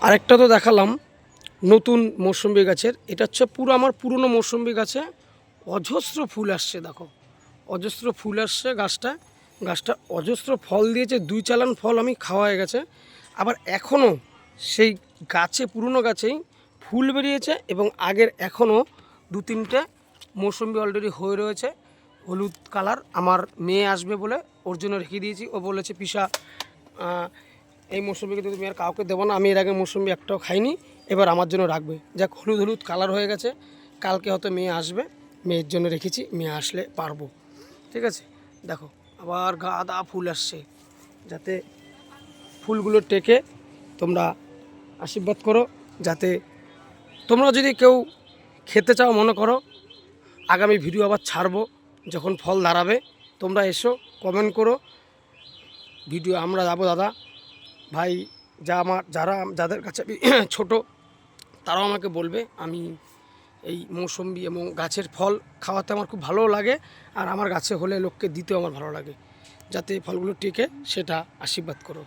আরেকটা তো দেখালাম নতুন মৌসুম্বি গাছের, এটা হচ্ছে পুরো আমার পুরনো মৌসুম্বি গাছে অজস্র ফুল আসছে। দেখো অজস্র ফুল আসছে গাছটা অজস্র ফল দিয়েছে, 2 চালান ফল আমি খাওয়া হয়ে গেছে। আবার এখনও সেই গাছে পুরনো গাছেই ফুল বেরিয়েছে এবং আগের এখনও 2-3টে মৌসুম্বি অলরেডি হয়ে রয়েছে হলুদ কালার। আমার মেয়ে আসবে বলে ওর জন্য রেখে দিয়েছি। ও বলেছে পিসা এই মৌসুম্বি কিন্তু তুমি আর কাউকে দেবো না, আমি এর আগে মৌসুম্বি একটাও খাইনি, এবার আমার জন্য রাখবে। যাক, হলুদ হলুদ কালার হয়ে গেছে, কালকে হয়তো মেয়ে আসবে, মেয়ের জন্য রেখেছি, মেয়ে আসলে পারবো। ঠিক আছে, দেখো আবার গাঁদা ফুল আসছে, যাতে ফুলগুলো টেকে তোমরা আশীর্বাদ করো, যাতে তোমরা যদি কেউ খেতে চাও মনে করো আগামী ভিডিও আবার ছাড়বো যখন ফল দাঁড়াবে, তোমরা এসো কমেন্ট করো, ভিডিও আমরা যাবো। দাদা ভাই যাদের কাছে আমি ছোটো তারাও আমাকে বলবে। আমি এই মৌসুম্বি এবং গাছের ফল খাওয়াতে আমার খুব ভালো লাগে, আর আমার গাছে হলে লোককে দিতেও আমার ভালো লাগে, যাতে ফলগুলো টেকে সেটা আশীর্বাদ করো।